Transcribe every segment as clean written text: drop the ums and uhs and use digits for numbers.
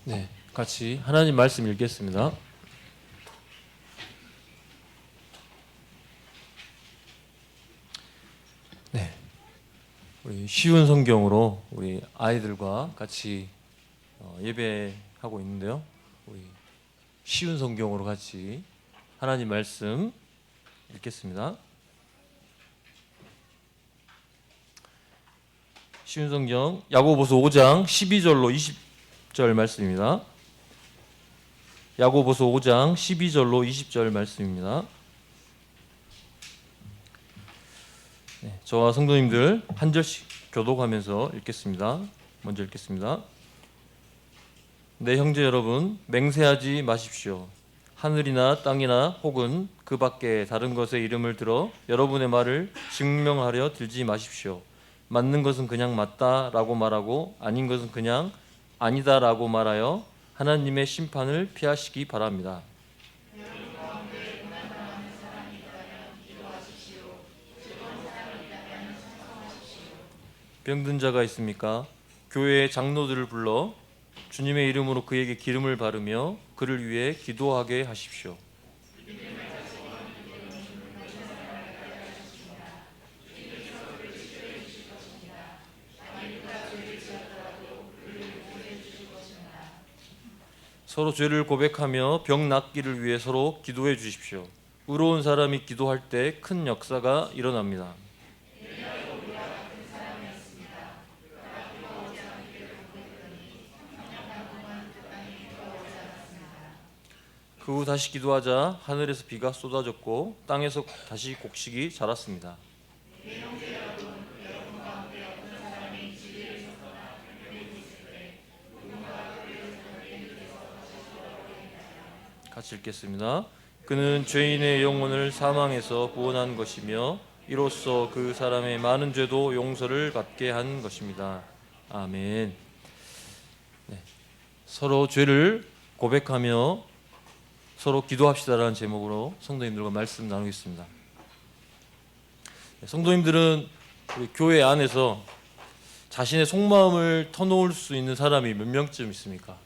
네, 같이 하나님 말씀 읽겠습니다. 네, 우리 쉬운 성경으로 우리 아이들과 같이 예배하고 있는데요. 우리 쉬운 성경으로 같이 하나님 말씀 읽겠습니다. 쉬운 성경 야고보서 5장 12절로 20절 말씀입니다. 야고보서 5장 12절로 20절 말씀입니다. 네, 저와 성도님들 한 절씩 교독하면서 읽겠습니다. 먼저 읽겠습니다. 네, 형제 여러분, 맹세하지 마십시오. 하늘이나 땅이나 혹은 그 밖에 다른 것의 이름을 들어 여러분의 말을 증명하려 들지 마십시오. 맞는 것은 그냥 맞다라고 말하고 아닌 것은 그냥 아니다라고 말하여 하나님의 심판을 피하시기 바랍니다. 병든 자가 있습니까? 교회의 장로들을 불러 주님의 이름으로 그에게 기름을 바르며 그를 위해 기도하게 하십시오. 서로 죄를 고백하며 병 낫기를 위해 서로 기도해 주십시오. 의로운 사람이 기도할 때 큰 역사가 일어납니다. 그 후 다시 기도하자 하늘에서 비가 쏟아졌고 땅에서 다시 곡식이 자랐습니다. 같이 읽겠습니다. 그는 죄인의 영혼을 사망에서 구원한 것이며 이로써 그 사람의 많은 죄도 용서를 받게 한 것입니다. 아멘. 네, 서로 죄를 고백하며 서로 기도합시다라는 제목으로 성도님들과 말씀 나누겠습니다. 네, 성도님들은 우리 교회 안에서 자신의 속마음을 터놓을 수 있는 사람이 몇 명쯤 있습니까?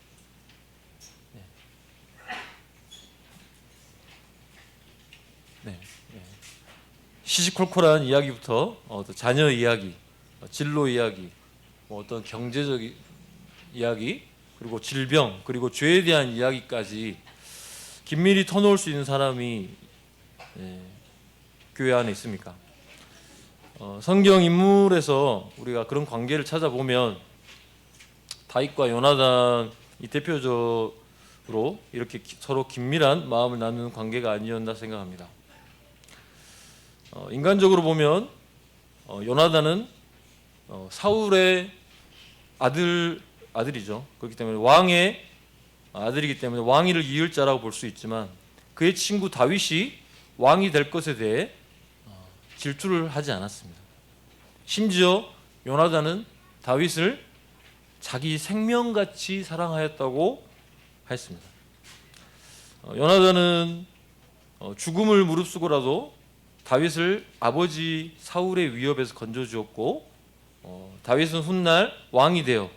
네. 시시콜콜한 이야기부터 자녀 이야기, 진로 이야기, 어떤 경제적 이야기, 그리고 질병, 그리고 죄에 대한 이야기까지 긴밀히 터놓을 수 있는 사람이 교회 안에 있습니까? 성경 인물에서 우리가 그런 관계를 찾아보면 다윗과 요나단이 대표적으로 이렇게 서로 긴밀한 마음을 나누는 관계가 아니었나 생각합니다. 인간적으로 보면 요나단은 사울의 아들이죠. 그렇기 때문에 왕의 아들이기 때문에 왕위를 이을 자라고 볼 수 있지만 그의 친구 다윗이 왕이 될 것에 대해 질투를 하지 않았습니다. 심지어 요나단은 다윗을 자기 생명같이 사랑하였다고 했습니다. 요나단은 죽음을 무릅쓰고라도 다윗을 아버지 사울의 위협에서 건져주었고 다윗은 훗날 왕이 되어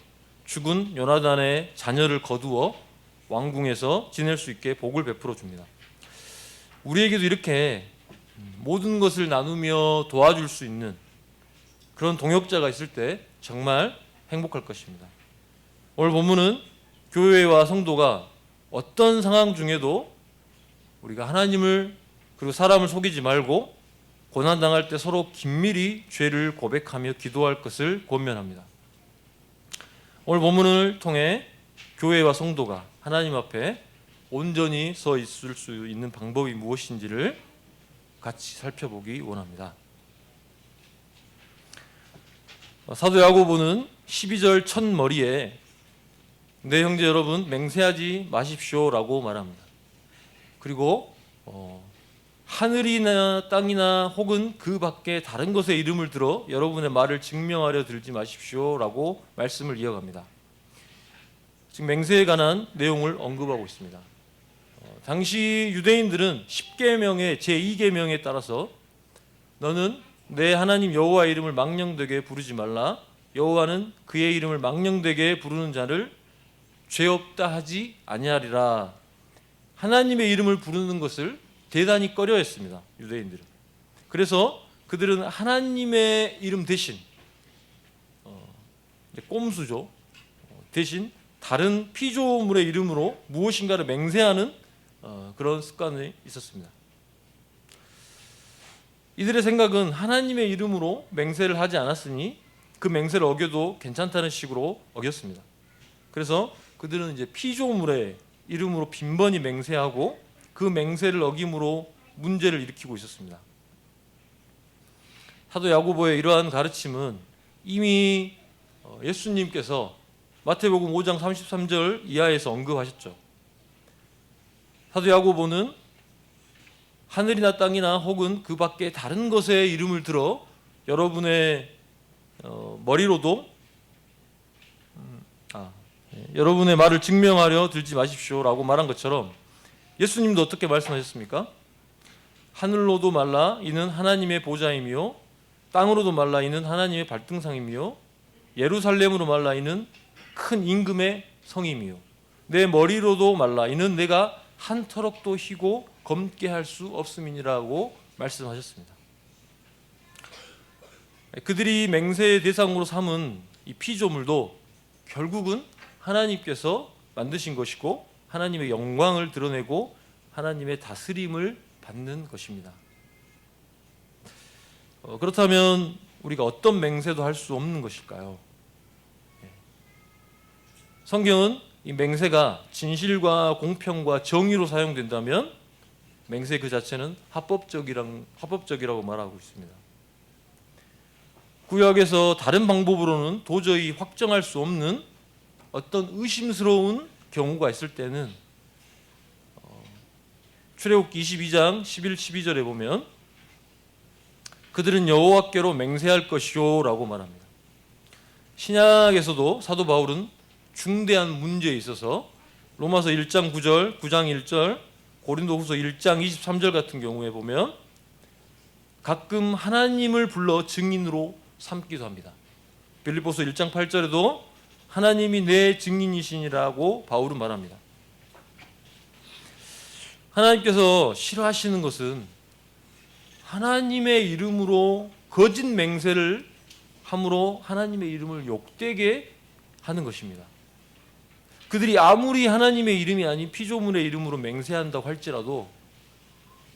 죽은 요나단의 자녀를 거두어 왕궁에서 지낼 수 있게 복을 베풀어 줍니다. 우리에게도 이렇게 모든 것을 나누며 도와줄 수 있는 그런 동역자가 있을 때 정말 행복할 것입니다. 오늘 본문은 교회와 성도가 어떤 상황 중에도 우리가 하나님을 그리고 사람을 속이지 말고 고난당할 때 서로 긴밀히 죄를 고백하며 기도할 것을 권면합니다. 오늘 본문을 통해 교회와 성도가 하나님 앞에 온전히 서 있을 수 있는 방법이 무엇인지를 같이 살펴보기 원합니다. 사도 야고보는 12절 첫머리에 네, 형제 여러분, 맹세하지 마십시오라고 말합니다. 그리고 하늘이나 땅이나 혹은 그 밖에 다른 것의 이름을 들어 여러분의 말을 증명하려 들지 마십시오라고 말씀을 이어갑니다. 지금 맹세에 관한 내용을 언급하고 있습니다. 당시 유대인들은 10계명의 제2계명에 따라서 너는 내 하나님 여호와의 이름을 망령되게 부르지 말라. 여호와는 그의 이름을 망령되게 부르는 자를 죄 없다 하지 아니하리라. 하나님의 이름을 부르는 것을 대단히 꺼려했습니다. 유대인들은. 그래서 그들은 하나님의 이름 대신 꼼수죠. 대신 다른 피조물의 이름으로 무엇인가를 맹세하는 그런 습관이 있었습니다. 이들의 생각은 하나님의 이름으로 맹세를 하지 않았으니 그 맹세를 어겨도 괜찮다는 식으로 어겼습니다. 그래서 그들은 이제 피조물의 이름으로 빈번히 맹세하고 그 맹세를 어김으로 문제를 일으키고 있었습니다. 사도 야고보의 이러한 가르침은 이미 예수님께서 마태복음 5장 33절 이하에서 언급하셨죠. 사도 야고보는 하늘이나 땅이나 혹은 그 밖에 다른 것의 이름을 들어 여러분의 머리로도 여러분의 말을 증명하려 들지 마십시오라고 말한 것처럼 예수님도 어떻게 말씀하셨습니까? 하늘로도 말라 이는 하나님의 보좌이며 땅으로도 말라 이는 하나님의 발등상이며 예루살렘으로 말라 이는 큰 임금의 성이며 내 머리로도 말라 이는 내가 한 터럭도 희고 검게 할 수 없음이니라고 말씀하셨습니다. 그들이 맹세의 대상으로 삼은 이 피조물도 결국은 하나님께서 만드신 것이고 하나님의 영광을 드러내고 하나님의 다스림을 받는 것입니다. 그렇다면 우리가 어떤 맹세도 할 수 없는 것일까요? 성경은 이 맹세가 진실과 공평과 정의로 사용된다면 맹세 그 자체는 합법적이라고 말하고 있습니다. 구약에서 다른 방법으로는 도저히 확정할 수 없는 어떤 의심스러운 경우가 있을 때는 출애굽기 22장 11, 12절에 보면 그들은 여호와께로 맹세할 것이요 라고 말합니다. 신약에서도 사도 바울은 중대한 문제에 있어서 로마서 1장 9절, 9장 1절, 고린도후서 1장 23절 같은 경우에 보면 가끔 하나님을 불러 증인으로 삼기도 합니다. 빌립보서 1장 8절에도 하나님이 내 증인이시니라고 바울은 말합니다. 하나님께서 싫어하시는 것은 하나님의 이름으로 거짓 맹세를 함으로 하나님의 이름을 욕되게 하는 것입니다. 그들이 아무리 하나님의 이름이 아닌 피조물의 이름으로 맹세한다고 할지라도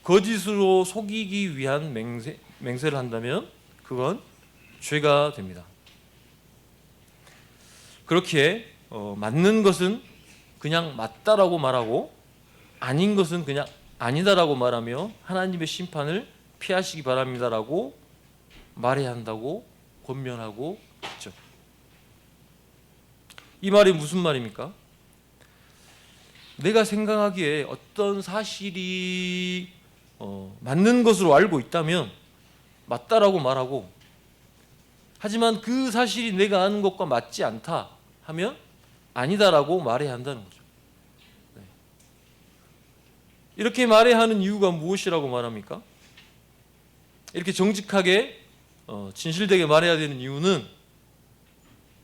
거짓으로 속이기 위한 맹세를 한다면 그건 죄가 됩니다. 그렇기에 맞는 것은 그냥 맞다라고 말하고 아닌 것은 그냥 아니다라고 말하며 하나님의 심판을 피하시기 바랍니다라고 말해야 한다고 권면하고 있죠. 이 말이 무슨 말입니까? 내가 생각하기에 어떤 사실이 맞는 것으로 알고 있다면 맞다라고 말하고 하지만 그 사실이 내가 아는 것과 맞지 않다 하면 아니다라고 말해야 한다는 거죠. 네. 이렇게 말해야 하는 이유가 무엇이라고 말합니까? 이렇게 정직하게 진실되게 말해야 되는 이유는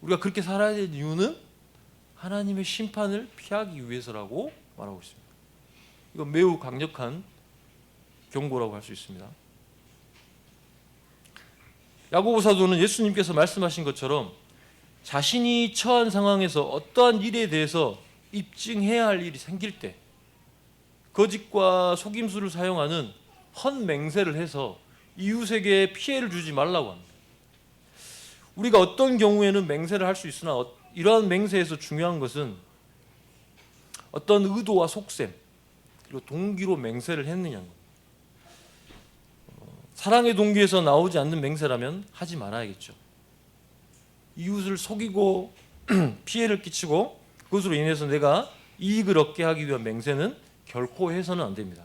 우리가 그렇게 살아야 되는 이유는 하나님의 심판을 피하기 위해서라고 말하고 있습니다. 이건 매우 강력한 경고라고 할 수 있습니다. 야고보 사도는 예수님께서 말씀하신 것처럼 자신이 처한 상황에서 어떠한 일에 대해서 입증해야 할 일이 생길 때 거짓과 속임수를 사용하는 헛맹세를 해서 이웃에게 피해를 주지 말라고 합니다. 우리가 어떤 경우에는 맹세를 할 수 있으나 이러한 맹세에서 중요한 것은 어떤 의도와 속셈 그리고 동기로 맹세를 했느냐는 겁니다. 사랑의 동기에서 나오지 않는 맹세라면 하지 말아야겠죠. 이웃을 속이고 피해를 끼치고 그것으로 인해서 내가 이익을 얻게 하기 위한 맹세는 결코 해서는 안 됩니다.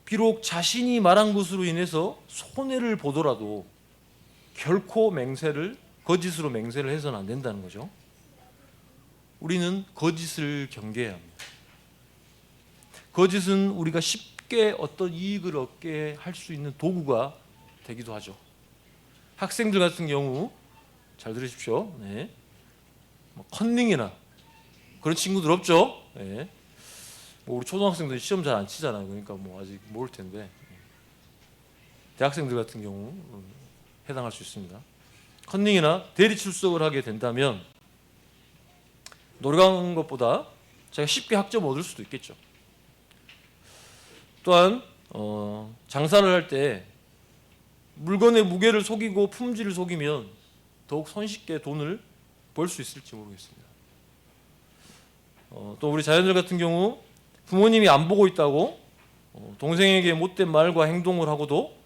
비록 자신이 말한 것으로 인해서 손해를 보더라도 결코 거짓으로 맹세를 해서는 안 된다는 거죠. 우리는 거짓을 경계해야 합니다. 거짓은 우리가 쉽게 어떤 이익을 얻게 할 수 있는 도구가 되기도 하죠. 학생들 같은 경우 잘 들으십시오. 네. 뭐 컨닝이나 그런 친구들 없죠? 예. 뭐 우리 초등학생들 시험 잘 안 치잖아요. 그러니까 뭐 아직 모를 텐데 대학생들 같은 경우 해당할 수 있습니다. 컨닝이나 대리 출석을 하게 된다면 노력한 것보다 제가 쉽게 학점 얻을 수도 있겠죠. 또한 장사를 할 때 물건의 무게를 속이고 품질을 속이면 더욱 손쉽게 돈을 벌 수 있을지 모르겠습니다. 또 우리 자녀들 같은 경우 부모님이 안 보고 있다고 동생에게 못된 말과 행동을 하고도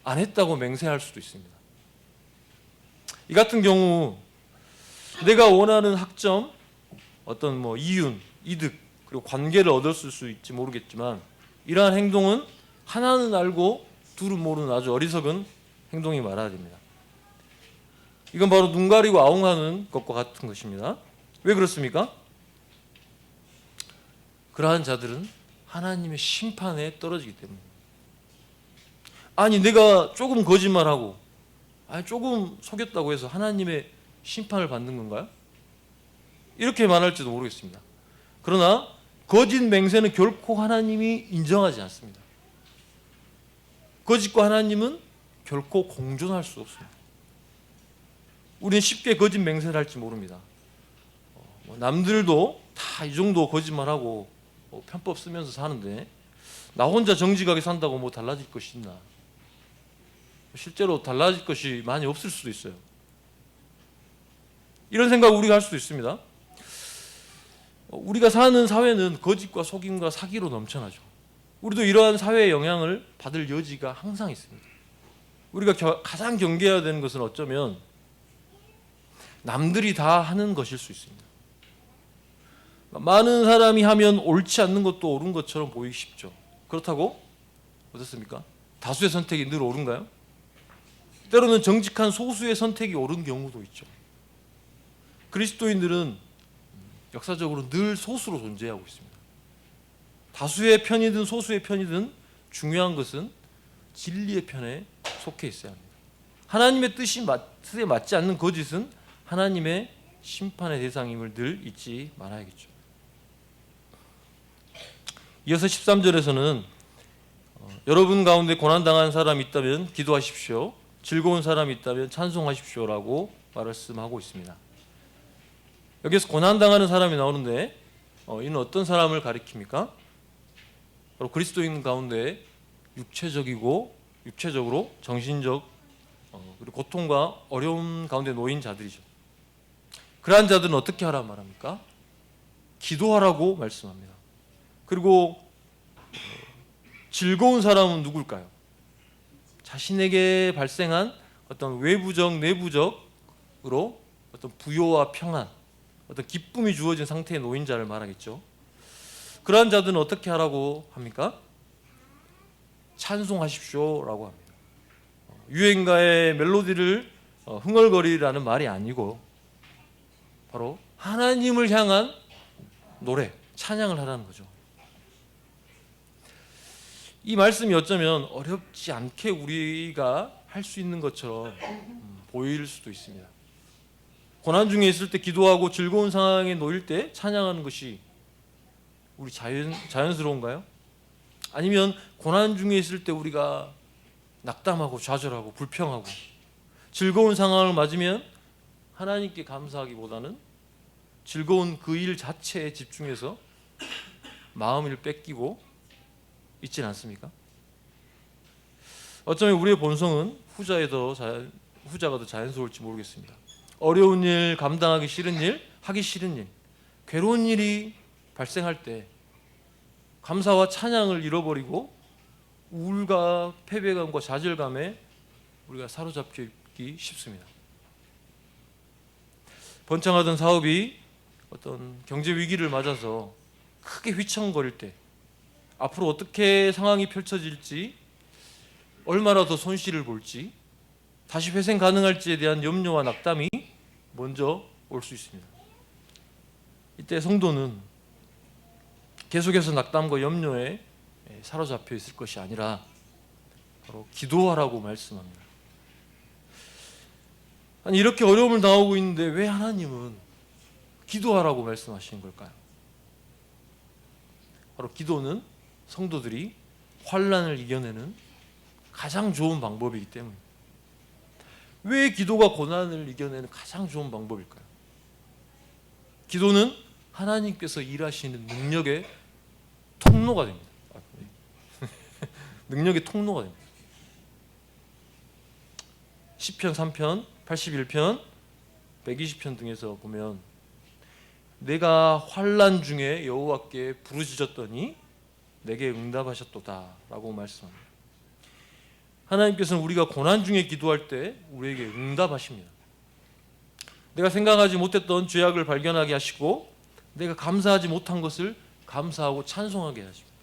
안 했다고 맹세할 수도 있습니다. 이 같은 경우 내가 원하는 학점, 어떤 뭐 이윤, 이득, 그리고 관계를 얻었을 수 있지 모르겠지만 이러한 행동은 하나는 알고 둘은 모르는 아주 어리석은 행동이 말아야 됩니다. 이건 바로 눈 가리고 아웅하는 것과 같은 것입니다. 왜 그렇습니까? 그러한 자들은 하나님의 심판에 떨어지기 때문입니다. 아니 내가 조금 거짓말하고 조금 속였다고 해서 하나님의 심판을 받는 건가요? 이렇게 말할지도 모르겠습니다. 그러나 거짓 맹세는 결코 하나님이 인정하지 않습니다. 거짓과 하나님은 결코 공존할 수 없습니다. 우리는 쉽게 거짓 맹세를 할지 모릅니다. 남들도 다 이 정도 거짓말하고 편법 쓰면서 사는데 나 혼자 정직하게 산다고 뭐 달라질 것이 있나? 실제로 달라질 것이 많이 없을 수도 있어요. 이런 생각을 우리가 할 수도 있습니다. 우리가 사는 사회는 거짓과 속임과 사기로 넘쳐나죠. 우리도 이러한 사회의 영향을 받을 여지가 항상 있습니다. 우리가 가장 경계해야 되는 것은 어쩌면 남들이 다 하는 것일 수 있습니다. 많은 사람이 하면 옳지 않는 것도 옳은 것처럼 보이기 쉽죠. 그렇다고 어떻습니까? 다수의 선택이 늘 옳은가요? 때로는 정직한 소수의 선택이 옳은 경우도 있죠. 그리스도인들은 역사적으로 늘 소수로 존재하고 있습니다. 다수의 편이든 소수의 편이든 중요한 것은 진리의 편에 속해 있어야 합니다. 하나님의 뜻에 맞지 않는 거짓은 하나님의 심판의 대상임을 늘 잊지 말아야겠죠. 이어서 13절에서는 여러분 가운데 고난당한 사람이 있다면 기도하십시오. 즐거운 사람이 있다면 찬송하십시오라고 말씀하고 있습니다. 여기서 고난당하는 사람이 나오는데 이는 어떤 사람을 가리킵니까? 바로 그리스도인 가운데 육체적으로 정신적 그리고 고통과 어려움 가운데 놓인 자들이죠. 그러한 자들은 어떻게 하라 말합니까? 기도하라고 말씀합니다. 그리고 즐거운 사람은 누굴까요? 자신에게 발생한 어떤 외부적 내부적으로 어떤 부요와 평안, 어떤 기쁨이 주어진 상태의 놓인 자를 말하겠죠. 그러한 자들은 어떻게 하라고 합니까? 찬송하십시오라고 합니다. 유행가의 멜로디를 흥얼거리라는 말이 아니고 바로 하나님을 향한 노래, 찬양을 하라는 거죠. 이 말씀이 어쩌면 어렵지 않게 우리가 할 수 있는 것처럼 보일 수도 있습니다. 고난 중에 있을 때 기도하고 즐거운 상황에 놓일 때 찬양하는 것이 우리 자연스러운가요? 아니면 고난 중에 있을 때 우리가 낙담하고 좌절하고 불평하고 즐거운 상황을 맞으면 하나님께 감사하기보다는 즐거운 그 일 자체에 집중해서 마음을 뺏기고 있지는 않습니까? 어쩌면 우리의 본성은 후자가 더 자연스러울지 모르겠습니다. 어려운 일, 감당하기 싫은 일, 하기 싫은 일, 괴로운 일이 발생할 때 감사와 찬양을 잃어버리고 우울과 패배감과 좌절감에 우리가 사로잡히기 쉽습니다. 번창하던 사업이 어떤 경제 위기를 맞아서 크게 휘청거릴 때 앞으로 어떻게 상황이 펼쳐질지, 얼마나 더 손실을 볼지, 다시 회생 가능할지에 대한 염려와 낙담이 먼저 올 수 있습니다. 이때 성도는 계속해서 낙담과 염려에 사로잡혀 있을 것이 아니라 바로 기도하라고 말씀합니다. 아니 이렇게 어려움을 당하고 있는데 왜 하나님은 기도하라고 말씀하시는 걸까요? 바로 기도는 성도들이 환난을 이겨내는 가장 좋은 방법이기 때문입니다. 왜 기도가 고난을 이겨내는 가장 좋은 방법일까요? 기도는 하나님께서 일하시는 능력의 통로가 됩니다. 능력의 통로가 됩니다. 시편 3편, 81편, 120편 등에서 보면 내가 환난 중에 여호와께 부르짖었더니 내게 응답하셨도다 라고 말씀합니다. 하나님께서는 우리가 고난 중에 기도할 때 우리에게 응답하십니다. 내가 생각하지 못했던 죄악을 발견하게 하시고 내가 감사하지 못한 것을 감사하고 찬송하게 하십니다.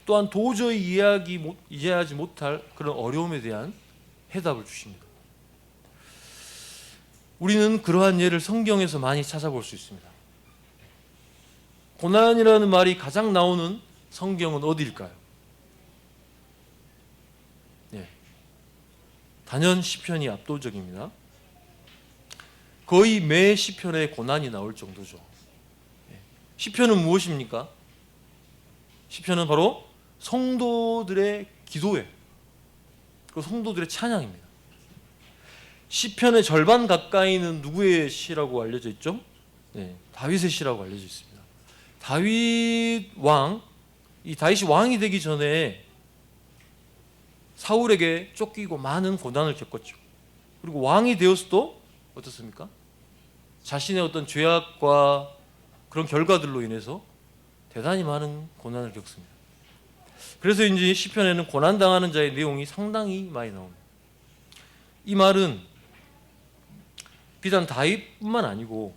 또한 도저히 이해하지 못할 그런 어려움에 대한 해답을 주십니다. 우리는 그러한 예를 성경에서 많이 찾아볼 수 있습니다. 고난이라는 말이 가장 나오는 성경은 어디일까요? 네, 단연 시편이 압도적입니다. 거의 매 시편에 고난이 나올 정도죠. 시편은 무엇입니까? 시편은 바로 성도들의 기도예요. 그 성도들의 찬양입니다. 시편의 절반 가까이는 누구의 시라고 알려져 있죠? 네, 다윗의 시라고 알려져 있습니다. 다윗 왕, 이 다윗이 왕이 되기 전에 사울에게 쫓기고 많은 고난을 겪었죠. 그리고 왕이 되었어도 어떻습니까? 자신의 어떤 죄악과 그런 결과들로 인해서 대단히 많은 고난을 겪습니다. 그래서 이제 시편에는 고난당하는 자의 내용이 상당히 많이 나옵니다. 이 말은 비단 다윗뿐만 아니고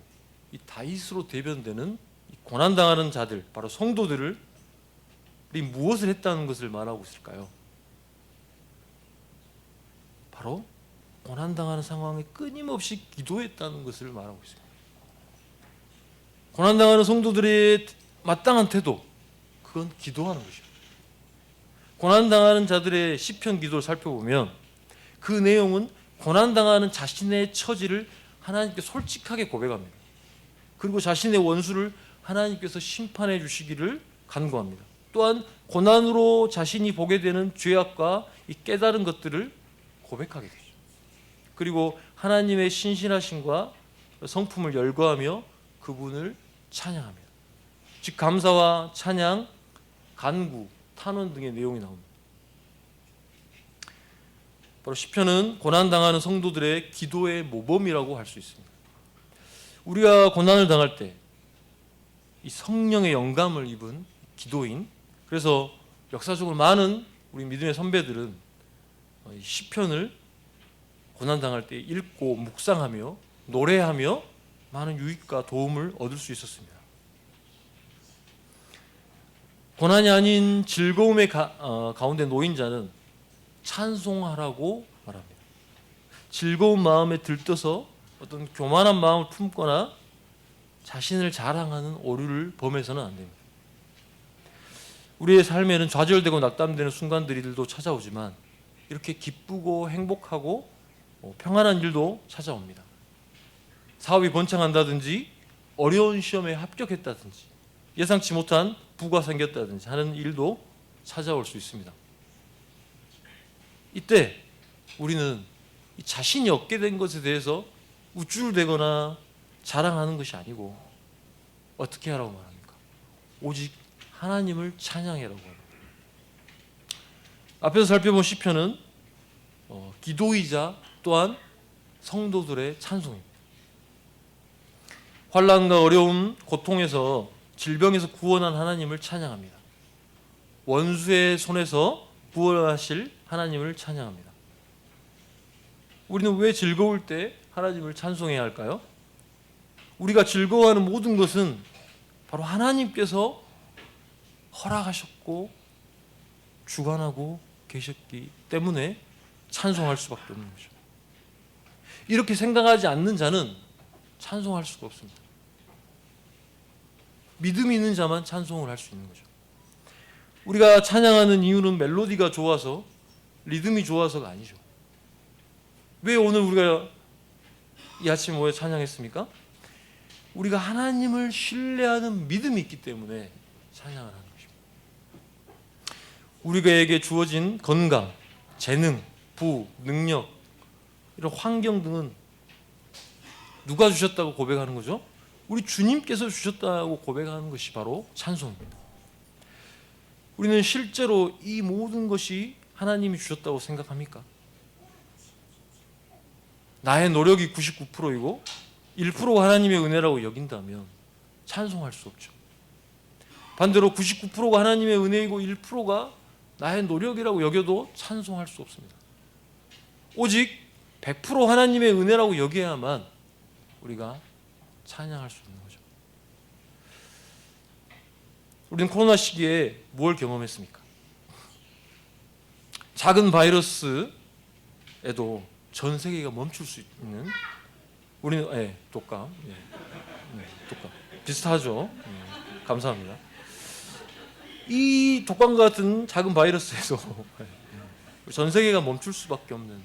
이 다윗으로 대변되는 고난당하는 자들, 바로 성도들이 무엇을 했다는 것을 말하고 있을까요? 바로 고난당하는 상황에 끊임없이 기도했다는 것을 말하고 있습니다. 고난당하는 성도들의 마땅한 태도, 그건 기도하는 것입니다. 고난당하는 자들의 시편 기도를 살펴보면 그 내용은 고난당하는 자신의 처지를 하나님께 솔직하게 고백합니다. 그리고 자신의 원수를 하나님께서 심판해 주시기를 간구합니다. 또한 고난으로 자신이 보게 되는 죄악과 이 깨달은 것들을 고백하게 되죠. 그리고 하나님의 신실하심과 성품을 열거하며 그분을 찬양합니다. 즉 감사와 찬양, 간구, 탄원 등의 내용이 나옵니다. 바로 시편은 고난당하는 성도들의 기도의 모범이라고 할 수 있습니다. 우리가 고난을 당할 때 이 성령의 영감을 입은 기도인, 그래서 역사적으로 많은 우리 믿음의 선배들은 시편을 고난당할 때 읽고 묵상하며 노래하며 많은 유익과 도움을 얻을 수 있었습니다. 고난이 아닌 즐거움의 가운데 놓인 자는 찬송하라고 말합니다. 즐거운 마음에 들떠서 어떤 교만한 마음을 품거나 자신을 자랑하는 오류를 범해서는 안 됩니다. 우리의 삶에는 좌절되고 낙담되는 순간들도 찾아오지만 이렇게 기쁘고 행복하고 평안한 일도 찾아옵니다. 사업이 번창한다든지 어려운 시험에 합격했다든지 예상치 못한 부가 생겼다든지 하는 일도 찾아올 수 있습니다. 이때 우리는 자신이 얻게 된 것에 대해서 우쭐대거나 자랑하는 것이 아니고 어떻게 하라고 말합니까? 오직 하나님을 찬양하라고 합니다. 앞에서 살펴본 시편은 기도이자 또한 성도들의 찬송입니다. 환난과 어려움, 고통에서 질병에서 구원한 하나님을 찬양합니다. 원수의 손에서 구원하실 하나님을 찬양합니다. 우리는 왜 즐거울 때 하나님을 찬송해야 할까요? 우리가 즐거워하는 모든 것은 바로 하나님께서 허락하셨고 주관하고 계셨기 때문에 찬송할 수밖에 없는 거죠. 이렇게 생각하지 않는 자는 찬송할 수가 없습니다. 믿음이 있는 자만 찬송을 할 수 있는 거죠. 우리가 찬양하는 이유는 멜로디가 좋아서, 리듬이 좋아서가 아니죠. 왜 오늘 우리가 이 아침 모여 찬양했습니까? 우리가 하나님을 신뢰하는 믿음이 있기 때문에 찬양을 하는 것입니다. 우리에게 주어진 건강, 재능, 부, 능력, 이런 환경 등은 누가 주셨다고 고백하는 거죠? 우리 주님께서 주셨다고 고백하는 것이 바로 찬송입니다. 우리는 실제로 이 모든 것이 하나님이 주셨다고 생각합니까? 나의 노력이 99%이고 1%가 하나님의 은혜라고 여긴다면 찬송할 수 없죠. 반대로 99%가 하나님의 은혜이고 1%가 나의 노력이라고 여겨도 찬송할 수 없습니다. 오직 100% 하나님의 은혜라고 여겨야만 우리가 찬양할 수 있는 거죠. 우리는 코로나 시기에 뭘 경험했습니까? 작은 바이러스에도 전 세계가 멈출 수 있는, 우리는 독감, 독감 비슷하죠. 감사합니다. 이 독감과 같은 작은 바이러스에도 전 세계가 멈출 수밖에 없는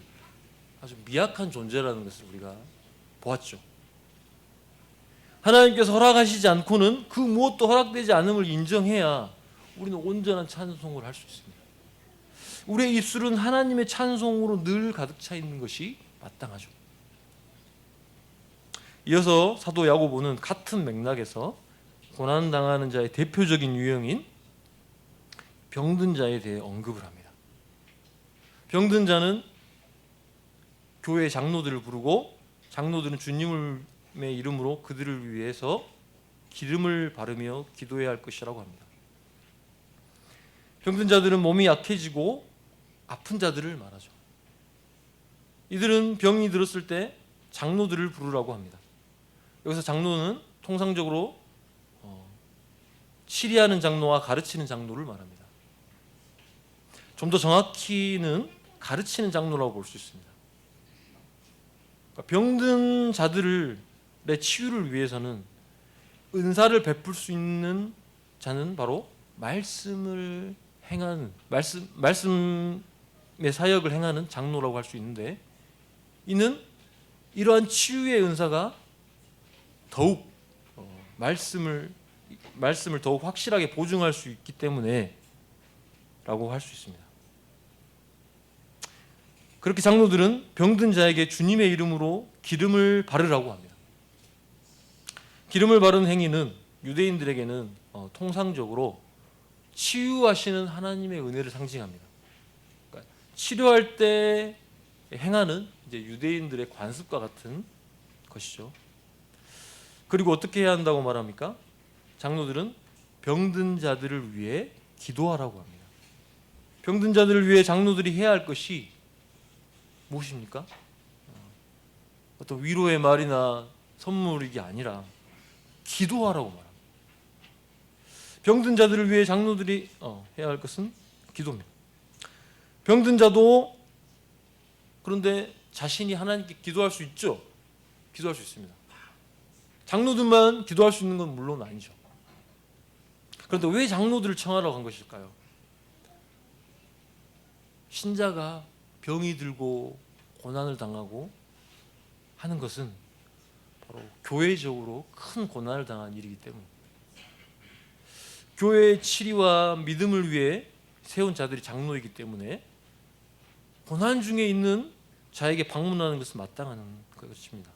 아주 미약한 존재라는 것을 우리가 보았죠. 하나님께서 허락하시지 않고는 그 무엇도 허락되지 않음을 인정해야 우리는 온전한 찬송을 할 수 있습니다. 우리의 입술은 하나님의 찬송으로 늘 가득 차 있는 것이 마땅하죠. 이어서 사도 야고보는 같은 맥락에서 고난당하는 자의 대표적인 유형인 병든 자에 대해 언급을 합니다. 병든 자는 교회 장로들을 부르고 장로들은 주님의 이름으로 그들을 위해서 기름을 바르며 기도해야 할 것이라고 합니다. 병든 자들은 몸이 약해지고 아픈 자들을 말하죠. 이들은 병이 들었을 때 장로들을 부르라고 합니다. 여기서 장로는 통상적으로 치리하는 장로와 가르치는 장로를 말합니다. 좀 더 정확히는 가르치는 장로라고 볼 수 있습니다. 병든 자들의 치유를 위해서는 은사를 베풀 수 있는 자는 바로 말씀을 행하는, 말씀의 사역을 행하는 장로라고 할 수 있는데, 이는 이러한 치유의 은사가 더욱 말씀을 더욱 확실하게 보증할 수 있기 때문에 라고 할 수 있습니다. 그렇게 장로들은 병든 자에게 주님의 이름으로 기름을 바르라고 합니다. 기름을 바르는 행위는 유대인들에게는 통상적으로 치유하시는 하나님의 은혜를 상징합니다. 그러니까 치료할 때 행하는 이제 유대인들의 관습과 같은 것이죠. 그리고 어떻게 해야 한다고 말합니까? 장로들은 병든 자들을 위해 기도하라고 합니다. 병든 자들을 위해 장로들이 해야 할 것이 무엇입니까? 어떤 위로의 말이나 선물이 아니라 기도하라고 말합니다. 병든 자들을 위해 장로들이 해야 할 것은 기도입니다. 병든 자도 그런데 자신이 하나님께 기도할 수 있죠? 기도할 수 있습니다. 장로들만 기도할 수 있는 건 물론 아니죠. 그런데 왜 장로들을 청하라고 한 것일까요? 신자가 병이 들고 고난을 당하고 하는 것은 바로 교회적으로 큰 고난을 당한 일이기 때문입니다. 교회의 치리와 믿음을 위해 세운 자들이 장로이기 때문에 고난 중에 있는 자에게 방문하는 것은 마땅한 것입니다.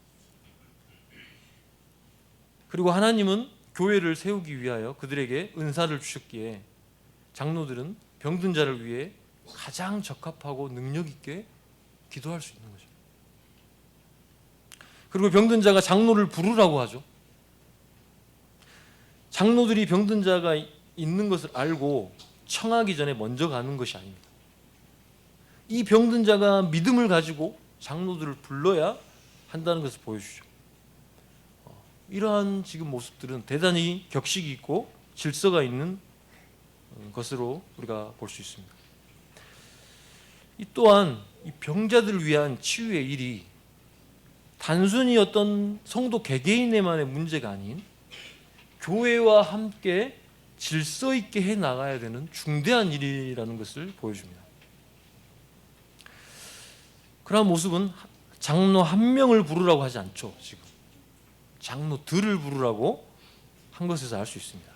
그리고 하나님은 교회를 세우기 위하여 그들에게 은사를 주셨기에 장로들은 병든 자를 위해 가장 적합하고 능력 있게 기도할 수 있는 거죠. 그리고 병든 자가 장로를 부르라고 하죠. 장로들이 병든 자가 있는 것을 알고 청하기 전에 먼저 가는 것이 아닙니다. 이 병든 자가 믿음을 가지고 장로들을 불러야 한다는 것을 보여주죠. 이러한 지금 모습들은 대단히 격식이 있고 질서가 있는 것으로 우리가 볼 수 있습니다. 이 또한 이 병자들을 위한 치유의 일이 단순히 어떤 성도 개개인의만의 문제가 아닌 교회와 함께 질서 있게 해 나가야 되는 중대한 일이라는 것을 보여줍니다. 그러한 모습은 장로 한 명을 부르라고 하지 않죠. 지금 장로들을 부르라고 한 것에서 알 수 있습니다.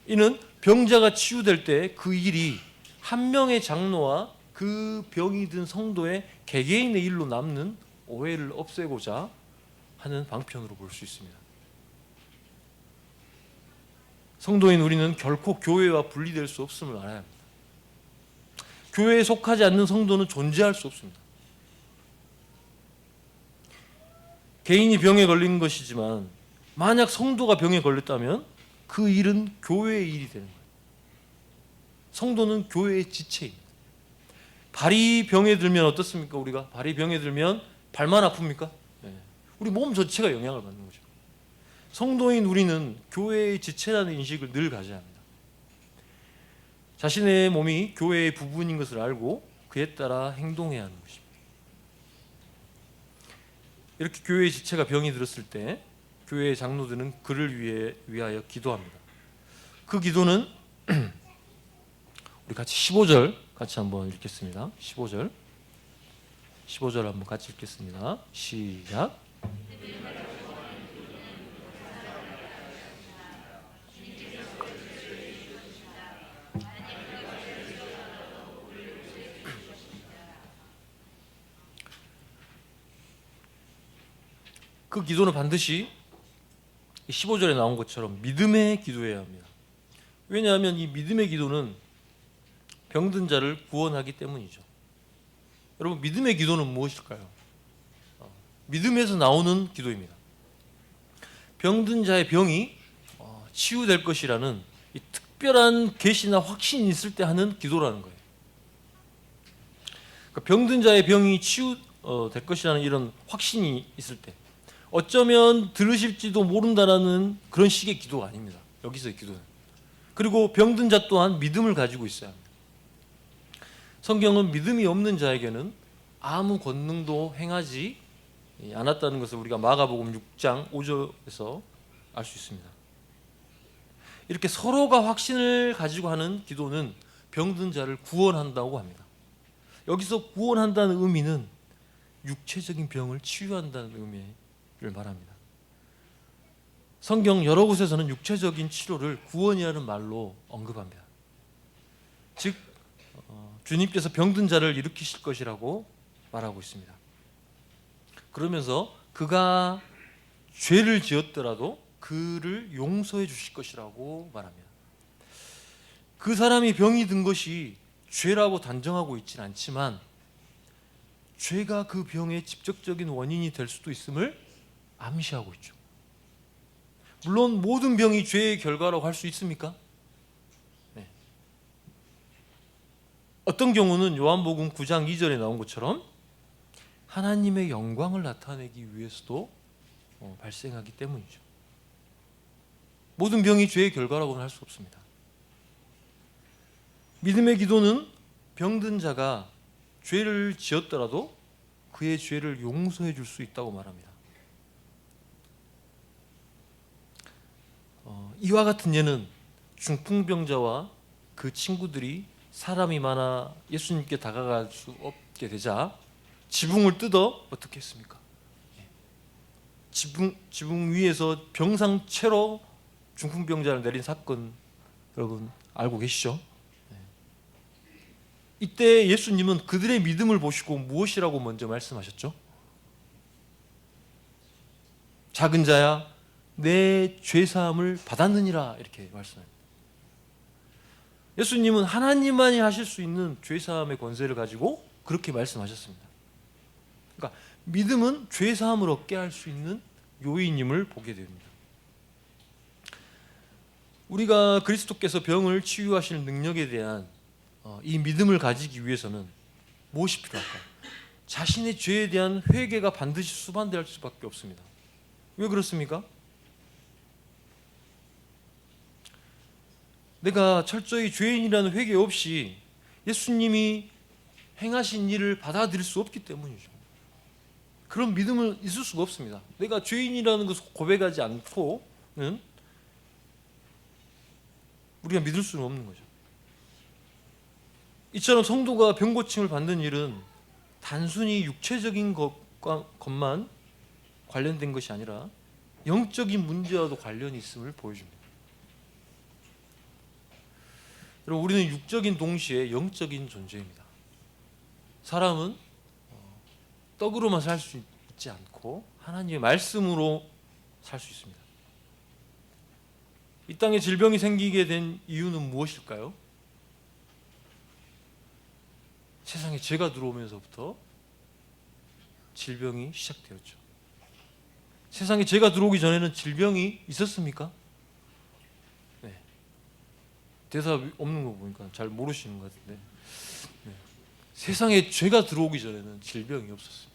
이는 병자가 치유될 때 그 일이 한 명의 장로와 그 병이 든 성도의 개개인의 일로 남는 오해를 없애고자 하는 방편으로 볼 수 있습니다. 성도인 우리는 결코 교회와 분리될 수 없음을 알아야 합니다. 교회에 속하지 않는 성도는 존재할 수 없습니다. 개인이 병에 걸린 것이지만 만약 성도가 병에 걸렸다면 그 일은 교회의 일이 되는 거예요. 성도는 교회의 지체입니다. 발이 병에 들면 어떻습니까? 우리가 발이 병에 들면 발만 아픕니까? 네. 우리 몸 전체가 영향을 받는 거죠. 성도인 우리는 교회의 지체라는 인식을 늘 가져야 합니다. 자신의 몸이 교회의 부분인 것을 알고 그에 따라 행동해야 하는 것입니다. 이렇게 교회의 지체가 병이 들었을 때 교회의 장로들은 그를 위하여 기도합니다. 그 기도는 우리 같이 15절 같이 한번 읽겠습니다. 15절 한번 같이 읽겠습니다. 시작. 그 기도는 반드시 15절에 나온 것처럼 믿음의 기도해야 합니다. 왜냐하면 이 믿음의 기도는 병든 자를 구원하기 때문이죠. 여러분, 믿음의 기도는 무엇일까요? 믿음에서 나오는 기도입니다. 병든 자의 병이 치유될 것이라는 이 특별한 계시나 확신이 있을 때 하는 기도라는 거예요. 그러니까 병든 자의 병이 치유될 것이라는 이런 확신이 있을 때, 어쩌면 들으실지도 모른다라는 그런 식의 기도가 아닙니다. 여기서의 기도는. 그리고 병든 자 또한 믿음을 가지고 있어야 합니다. 성경은 믿음이 없는 자에게는 아무 권능도 행하지 않았다는 것을 우리가 마가복음 6장 5절에서 알 수 있습니다. 이렇게 서로가 확신을 가지고 하는 기도는 병든 자를 구원한다고 합니다. 여기서 구원한다는 의미는 육체적인 병을 치유한다는 의미를 말합니다. 성경 여러 곳에서는 육체적인 치료를 구원이라는 말로 언급합니다. 즉 주님께서 병든 자를 일으키실 것이라고 말하고 있습니다. 그러면서 그가 죄를 지었더라도 그를 용서해 주실 것이라고 말합니다. 그 사람이 병이 든 것이 죄라고 단정하고 있지는 않지만 죄가 그 병의 직접적인 원인이 될 수도 있음을 암시하고 있죠. 물론 모든 병이 죄의 결과라고 할 수 있습니까? 네. 어떤 경우는 요한복음 9장 2절에 나온 것처럼 하나님의 영광을 나타내기 위해서도 발생하기 때문이죠. 모든 병이 죄의 결과라고는 할 수 없습니다. 믿음의 기도는 병든 자가 죄를 지었더라도 그의 죄를 용서해 줄 수 있다고 말합니다. 이와 같은 예는 중풍병자와 그 친구들이 사람이 많아 예수님께 다가갈 수 없게 되자 지붕을 뜯어 어떻게 했습니까? 지붕 위에서 병상체로 중풍병자를 내린 사건 여러분 알고 계시죠? 이때 예수님은 그들의 믿음을 보시고 무엇이라고 먼저 말씀하셨죠? 작은 자야 내 죄사함을 받았느니라 이렇게 말씀합니다. 예수님은 하나님만이 하실 수 있는 죄사함의 권세를 가지고 그렇게 말씀하셨습니다. 그러니까 믿음은 죄사함을 얻게 할 수 있는 요인임을 보게 됩니다. 우리가 그리스도께서 병을 치유하실 능력에 대한 이 믿음을 가지기 위해서는 무엇이 필요할까요? 자신의 죄에 대한 회개가 반드시 수반될 수밖에 없습니다. 왜 그렇습니까? 내가 철저히 죄인이라는 회개 없이 예수님이 행하신 일을 받아들일 수 없기 때문이죠. 그런 믿음은 있을 수가 없습니다. 내가 죄인이라는 것을 고백하지 않고는 우리가 믿을 수는 없는 거죠. 이처럼 성도가 병고침을 받는 일은 단순히 육체적인 것만 관련된 것이 아니라 영적인 문제와도 관련이 있음을 보여줍니다. 여러분, 우리는 육적인 동시에 영적인 존재입니다. 사람은 떡으로만 살 수 있지 않고 하나님의 말씀으로 살 수 있습니다. 이 땅에 질병이 생기게 된 이유는 무엇일까요? 세상에 죄가 들어오면서부터 질병이 시작되었죠. 세상에 죄가 들어오기 전에는 질병이 있었습니까? 네. 대답이 없는 거 보니까 잘 모르시는 것 같은데, 네. 세상에 죄가 들어오기 전에는 질병이 없었습니다.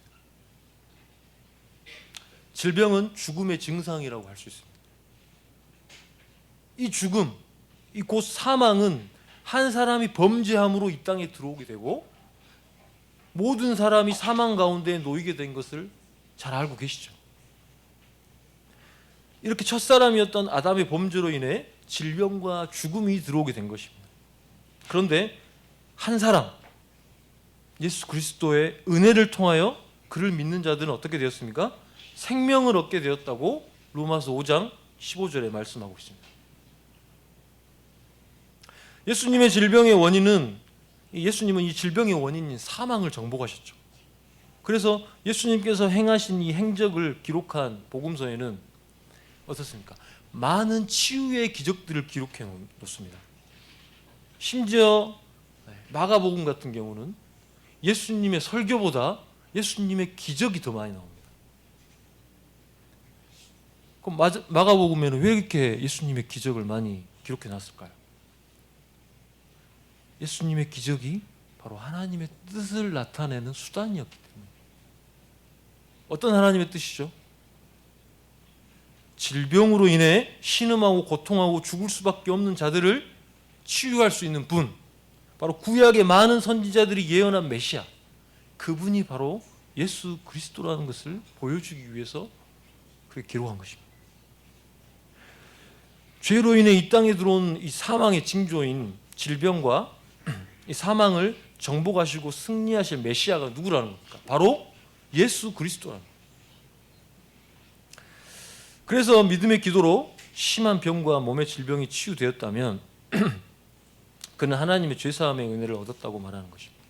질병은 죽음의 증상이라고 할 수 있습니다. 이 죽음, 이 곧 사망은 한 사람이 범죄함으로 이 땅에 들어오게 되고 모든 사람이 사망 가운데 놓이게 된 것을 잘 알고 계시죠. 이렇게 첫사람이었던 아담의 범죄로 인해 질병과 죽음이 들어오게 된 것입니다. 그런데 한 사람, 예수 그리스도의 은혜를 통하여 그를 믿는 자들은 어떻게 되었습니까? 생명을 얻게 되었다고 로마서 5장 15절에 말씀하고 있습니다. 예수님의 질병의 원인은, 예수님은 이 질병의 원인인 사망을 정복하셨죠. 그래서 예수님께서 행하신 이 행적을 기록한 복음서에는 어떻습니까? 많은 치유의 기적들을 기록해 놓습니다. 심지어 마가복음 같은 경우는 예수님의 설교보다 예수님의 기적이 더 많이 나옵니다. 그럼 마가복음에는 왜 이렇게 예수님의 기적을 많이 기록해 놨을까요? 예수님의 기적이 바로 하나님의 뜻을 나타내는 수단이었기 때문에. 어떤 하나님의 뜻이죠? 질병으로 인해 신음하고 고통하고 죽을 수밖에 없는 자들을 치유할 수 있는 분, 바로 구약의 많은 선지자들이 예언한 메시아, 그분이 바로 예수 그리스도라는 것을 보여주기 위해서 그렇게 기록한 것입니다. 죄로 인해 이 땅에 들어온 이 사망의 징조인 질병과 이 사망을 정복하시고 승리하실 메시아가 누구라는 겁니까? 바로 예수 그리스도라는 겁니다. 그래서 믿음의 기도로 심한 병과 몸의 질병이 치유되었다면 그는 하나님의 죄사함의 은혜를 얻었다고 말하는 것입니다.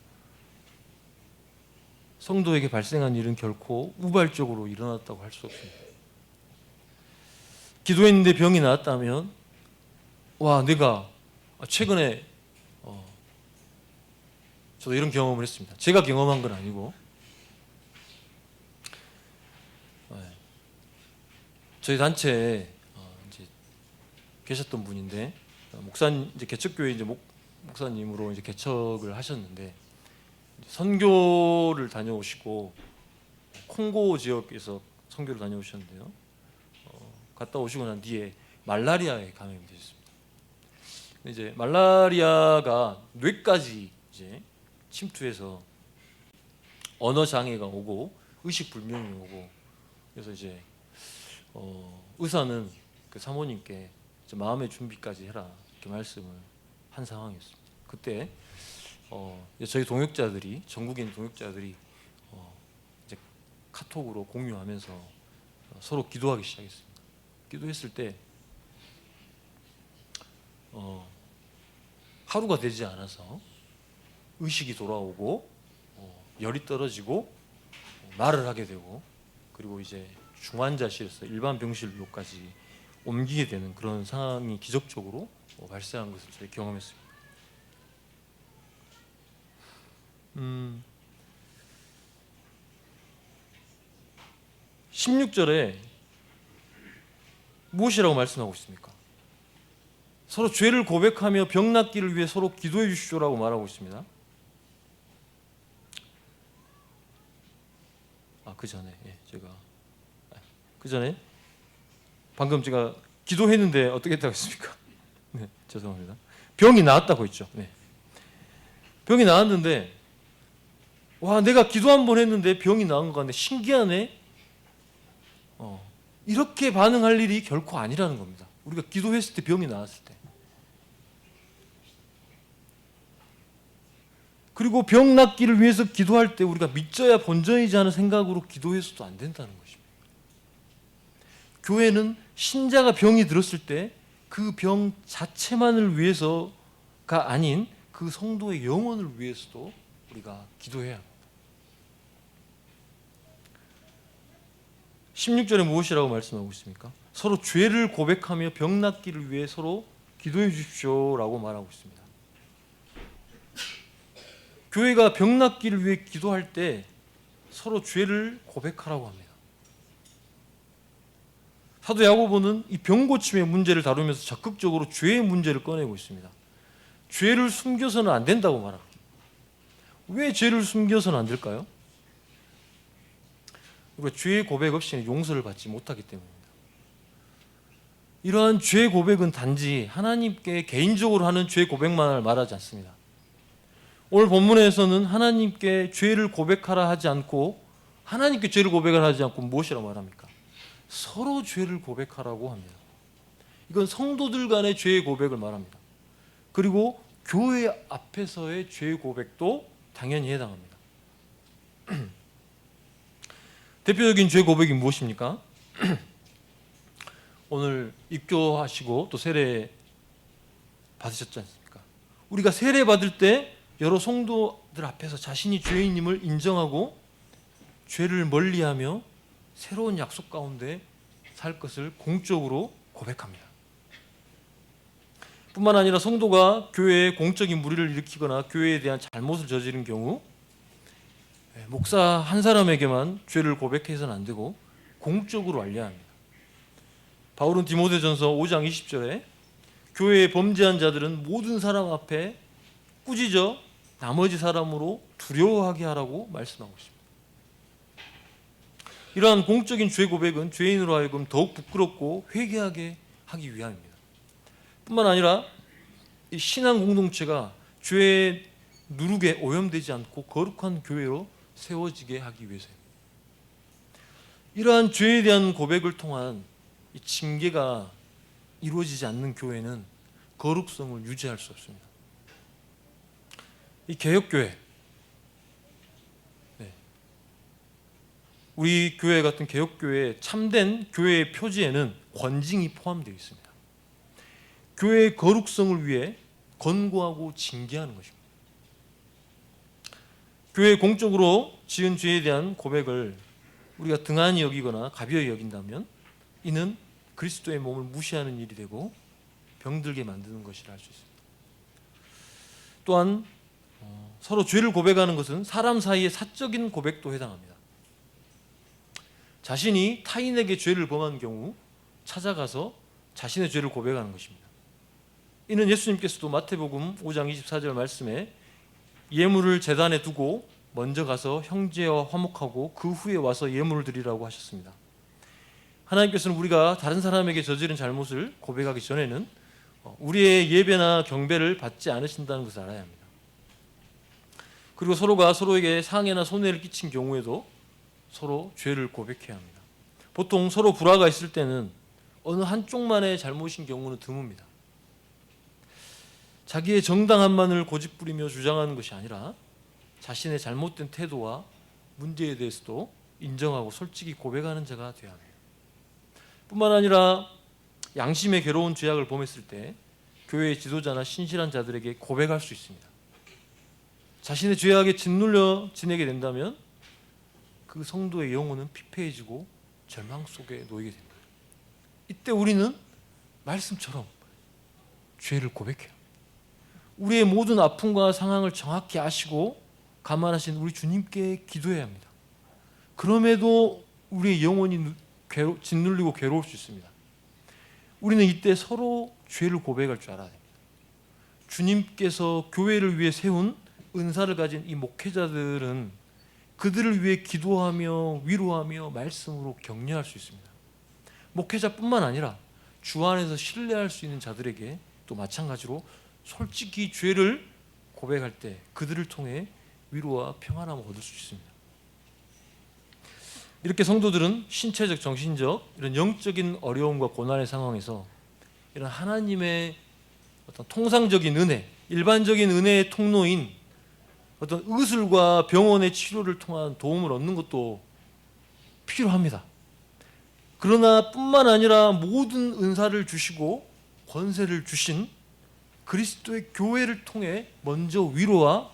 성도에게 발생한 일은 결코 우발적으로 일어났다고 할 수 없습니다. 기도했는데 병이 나았다면, 와, 내가 최근에 저도 이런 경험을 했습니다. 제가 경험한 건 아니고 저희 단체에 이제 계셨던 분인데, 목사님, 이제 개척교회 이제 목사님으로 이제 개척을 하셨는데, 선교를 다녀오시고 콩고 지역에서 선교를 다녀오셨는데요. 갔다 오시고 난 뒤에 말라리아에 감염이 되셨습니다. 이제 말라리아가 뇌까지 이제 침투해서 언어 장애가 오고 의식 불명이 오고, 그래서 이제 의사는 그 사모님께 마음의 준비까지 해라 이렇게 말씀을 한 상황이었습니다. 그때 저희 동역자들이, 전국에 있는 동역자들이 이제 카톡으로 공유하면서 서로 기도하기 시작했습니다. 기도했을 때 하루가 되지 않아서 의식이 돌아오고 열이 떨어지고 말을 하게 되고, 그리고 이제 중환자실에서 일반 병실로까지 옮기게 되는 그런 상황이 기적적으로 발생한 것을 저희 경험했습니다. 16절에 무엇이라고 말씀하고 있습니까? 서로 죄를 고백하며 병 낫기를 위해 서로 기도해 주시오라고 말하고 있습니다. 그 전에 방금 제가 기도했는데 어떻게 했다고 했습니까? 네, 죄송합니다. 병이 나았다고 했죠. 네. 병이 나았는데, 와, 내가 기도 한 번 했는데 병이 나은 것 같네, 신기하네. 이렇게 반응할 일이 결코 아니라는 겁니다. 우리가 기도했을 때, 병이 나았을 때. 그리고 병 낫기를 위해서 기도할 때 우리가 믿져야 본전이지 하는 생각으로 기도해서도 안 된다는 것입니다. 교회는 신자가 병이 들었을 때 그 병 자체만을 위해서가 아닌 그 성도의 영혼을 위해서도 우리가 기도해야 합니다. 16절에 무엇이라고 말씀하고 있습니까? 서로 죄를 고백하며 병 낫기를 위해 서로 기도해 주십시오라고 말하고 있습니다. 교회가 병 낫기를 위해 기도할 때 서로 죄를 고백하라고 합니다. 사도 야고보는 이 병 고침의 문제를 다루면서 적극적으로 죄의 문제를 꺼내고 있습니다. 죄를 숨겨서는 안 된다고 말합니다. 왜 죄를 숨겨서는 안 될까요? 우리가 죄의 고백 없이는 용서를 받지 못하기 때문입니다. 이러한 죄 고백은 단지 하나님께 개인적으로 하는 죄 고백만을 말하지 않습니다. 오늘 본문에서는 하나님께 죄를 고백하라 하지 않고 하나님께 죄를 고백을 하지 않고 무엇이라고 말합니까? 서로 죄를 고백하라고 합니다. 이건 성도들 간의 죄의 고백을 말합니다. 그리고 교회 앞에서의 죄의 고백도 당연히 해당합니다. 대표적인 죄 고백이 무엇입니까? 오늘 입교하시고 또 세례 받으셨지 않습니까? 우리가 세례 받을 때 여러 성도들 앞에서 자신이 죄인임을 인정하고 죄를 멀리하며 새로운 약속 가운데 살 것을 공적으로 고백합니다. 뿐만 아니라 성도가 교회에 공적인 무리를 일으키거나 교회에 대한 잘못을 저지른 경우 목사 한 사람에게만 죄를 고백해서는 안 되고 공적으로 알려야 합니다. 바울은 디모데전서 5장 20절에 교회에 범죄한 자들은 모든 사람 앞에 꾸짖어 나머지 사람으로 두려워하게 하라고 말씀하고 있습니다. 이러한 공적인 죄 고백은 죄인으로 하여금 더욱 부끄럽고 회개하게 하기 위함입니다. 뿐만 아니라 이 신앙 공동체가 죄의 누룩에 오염되지 않고 거룩한 교회로 세워지게 하기 위해서입니다. 이러한 죄에 대한 고백을 통한 이 징계가 이루어지지 않는 교회는 거룩성을 유지할 수 없습니다. 이 개혁교회, 우리 교회 같은 개혁교회의 참된 교회의 표지에는 권징이 포함되어 있습니다. 교회의 거룩성을 위해 권고하고 징계하는 것입니다. 교회 공적으로 지은 죄에 대한 고백을 우리가 등한히 여기거나 가벼이 여긴다면 이는 그리스도의 몸을 무시하는 일이 되고 병들게 만드는 것이라 할 수 있습니다. 또한 서로 죄를 고백하는 것은 사람 사이의 사적인 고백도 해당합니다. 자신이 타인에게 죄를 범한 경우 찾아가서 자신의 죄를 고백하는 것입니다. 이는 예수님께서도 마태복음 5장 24절 말씀에 예물을 제단에 두고 먼저 가서 형제와 화목하고 그 후에 와서 예물을 드리라고 하셨습니다. 하나님께서는 우리가 다른 사람에게 저지른 잘못을 고백하기 전에는 우리의 예배나 경배를 받지 않으신다는 것을 알아야 합니다. 그리고 서로가 서로에게 상해나 손해를 끼친 경우에도 서로 죄를 고백해야 합니다. 보통 서로 불화가 있을 때는 어느 한쪽만의 잘못인 경우는 드뭅니다. 자기의 정당함만을 고집부리며 주장하는 것이 아니라 자신의 잘못된 태도와 문제에 대해서도 인정하고 솔직히 고백하는 자가 되어야 합니다. 뿐만 아니라 양심의 괴로운 죄악을 범했을 때 교회의 지도자나 신실한 자들에게 고백할 수 있습니다. 자신의 죄악에 짓눌려 지내게 된다면 그 성도의 영혼은 피폐해지고 절망 속에 놓이게 됩니다. 이때 우리는 말씀처럼 죄를 고백해요. 우리의 모든 아픔과 상황을 정확히 아시고 감안하신 우리 주님께 기도해야 합니다. 그럼에도 우리의 영혼이 짓눌리고 괴로울 수 있습니다. 우리는 이때 서로 죄를 고백할 줄 알아야 됩니다. 주님께서 교회를 위해 세운 은사를 가진 이 목회자들은 그들을 위해 기도하며 위로하며 말씀으로 격려할 수 있습니다. 목회자뿐만 아니라 주 안에서 신뢰할 수 있는 자들에게 또 마찬가지로 솔직히 죄를 고백할 때 그들을 통해 위로와 평안함을 얻을 수 있습니다. 이렇게 성도들은 신체적, 정신적 이런 영적인 어려움과 고난의 상황에서 이런 하나님의 어떤 통상적인 은혜, 일반적인 은혜의 통로인 어떤 의술과 병원의 치료를 통한 도움을 얻는 것도 필요합니다. 그러나 뿐만 아니라 모든 은사를 주시고 권세를 주신 그리스도의 교회를 통해 먼저 위로와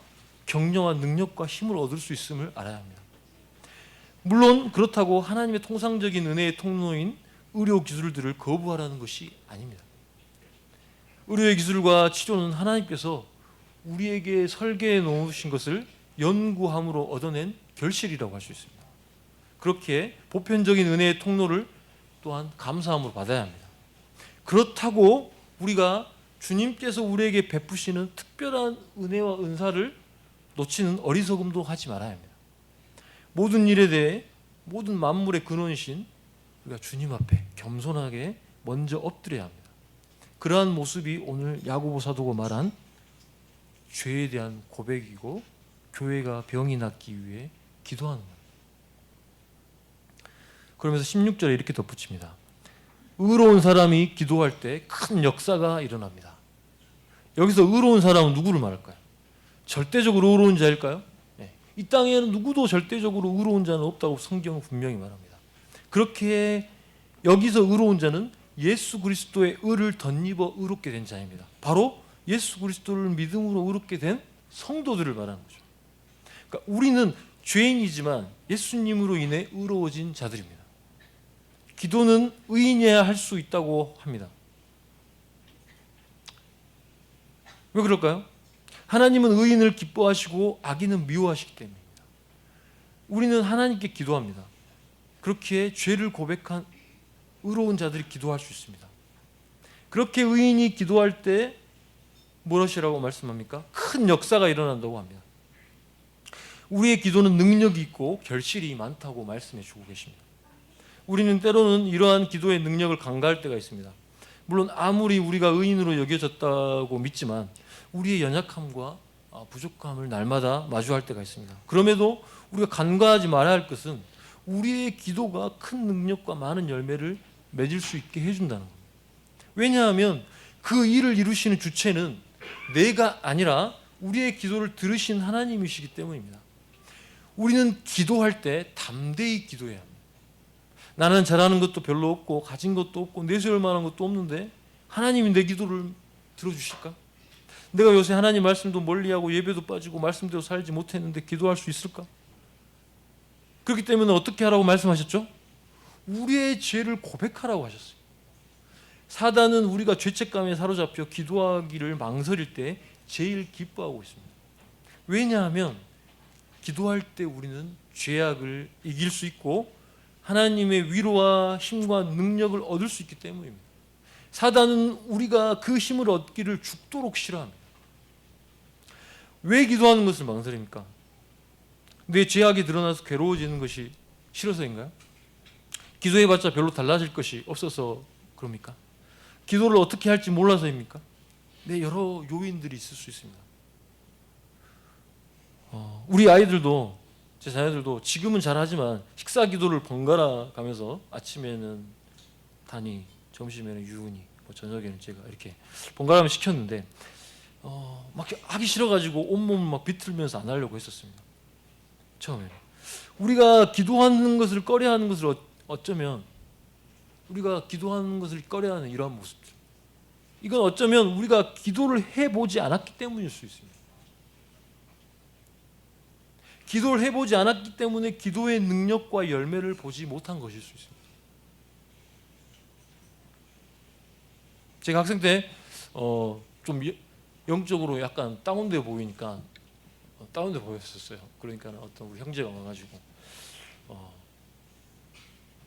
격려와 능력과 힘을 얻을 수 있음을 알아야 합니다. 물론 그렇다고 하나님의 통상적인 은혜의 통로인 의료 기술들을 거부하라는 것이 아닙니다. 의료의 기술과 치료는 하나님께서 우리에게 설계해 놓으신 것을 연구함으로 얻어낸 결실이라고 할 수 있습니다. 그렇게 보편적인 은혜의 통로를 또한 감사함으로 받아야 합니다. 그렇다고 우리가 주님께서 우리에게 베푸시는 특별한 은혜와 은사를 놓치는 어리석음도 하지 말아야 합니다. 모든 일에 대해 모든 만물의 근원이신 우리가 주님 앞에 겸손하게 먼저 엎드려야 합니다. 그러한 모습이 오늘 야고보 사도가 말한 죄에 대한 고백이고 교회가 병이 낫기 위해 기도하는 겁니다. 그러면서 16절에 이렇게 덧붙입니다. 의로운 사람이 기도할 때 큰 역사가 일어납니다. 여기서 의로운 사람은 누구를 말할까요? 절대적으로 의로운 자일까요? 네. 이 땅에는 누구도 절대적으로 의로운 자는 없다고 성경은 분명히 말합니다. 그렇게 여기서 의로운 자는 예수 그리스도의 의를 덧입어 의롭게 된 자입니다. 바로 예수 그리스도를 믿음으로 의롭게 된 성도들을 말하는 거죠. 그러니까 우리는 죄인이지만 예수님으로 인해 의로워진 자들입니다. 기도는 의인이어야 할 수 있다고 합니다. 왜 그럴까요? 하나님은 의인을 기뻐하시고 악인은 미워하시기 때문입니다. 우리는 하나님께 기도합니다. 그렇게 죄를 고백한 의로운 자들이 기도할 수 있습니다. 그렇게 의인이 기도할 때 무엇이라고 말씀합니까? 큰 역사가 일어난다고 합니다. 우리의 기도는 능력이 있고 결실이 많다고 말씀해 주고 계십니다. 우리는 때로는 이러한 기도의 능력을 간과할 때가 있습니다. 물론 아무리 우리가 의인으로 여겨졌다고 믿지만 우리의 연약함과 부족함을 날마다 마주할 때가 있습니다. 그럼에도 우리가 간과하지 말아야 할 것은 우리의 기도가 큰 능력과 많은 열매를 맺을 수 있게 해준다는 겁니다. 왜냐하면 그 일을 이루시는 주체는 내가 아니라 우리의 기도를 들으신 하나님이시기 때문입니다. 우리는 기도할 때 담대히 기도해야 합니다. 나는 잘하는 것도 별로 없고 가진 것도 없고 내세울 만한 것도 없는데 하나님이 내 기도를 들어주실까? 내가 요새 하나님 말씀도 멀리하고 예배도 빠지고 말씀대로 살지 못했는데 기도할 수 있을까? 그렇기 때문에 어떻게 하라고 말씀하셨죠? 우리의 죄를 고백하라고 하셨어요. 사단은 우리가 죄책감에 사로잡혀 기도하기를 망설일 때 제일 기뻐하고 있습니다. 왜냐하면 기도할 때 우리는 죄악을 이길 수 있고 하나님의 위로와 힘과 능력을 얻을 수 있기 때문입니다. 사단은 우리가 그 힘을 얻기를 죽도록 싫어합니다. 왜 기도하는 것을 망설입니까? 내 죄악이 드러나서 괴로워지는 것이 싫어서인가요? 기도해봤자 별로 달라질 것이 없어서 그럽니까? 기도를 어떻게 할지 몰라서입니까? 네, 여러 요인들이 있을 수 있습니다. 우리 아이들도 제 자녀들도 지금은 잘하지만 식사 기도를 번갈아 가면서 아침에는 단이, 점심에는 유은이, 저녁에는 제가 이렇게 번갈아가며 시켰는데 막 하기 싫어가지고 온몸 막 비틀면서 안 하려고 했었습니다. 처음에는 우리가 기도하는 것을 꺼려하는 것을 어쩌면 우리가 기도하는 것을 꺼려하는 이러한 모습들, 이건 어쩌면 우리가 기도를 해보지 않았기 때문일 수 있습니다. 기도를 해보지 않았기 때문에 기도의 능력과 열매를 보지 못한 것일 수 있습니다. 제가 학생 때 좀 영적으로 약간 다운돼 보이니까 다운돼 보였었어요. 그러니까 어떤 우리 형제가 와가지고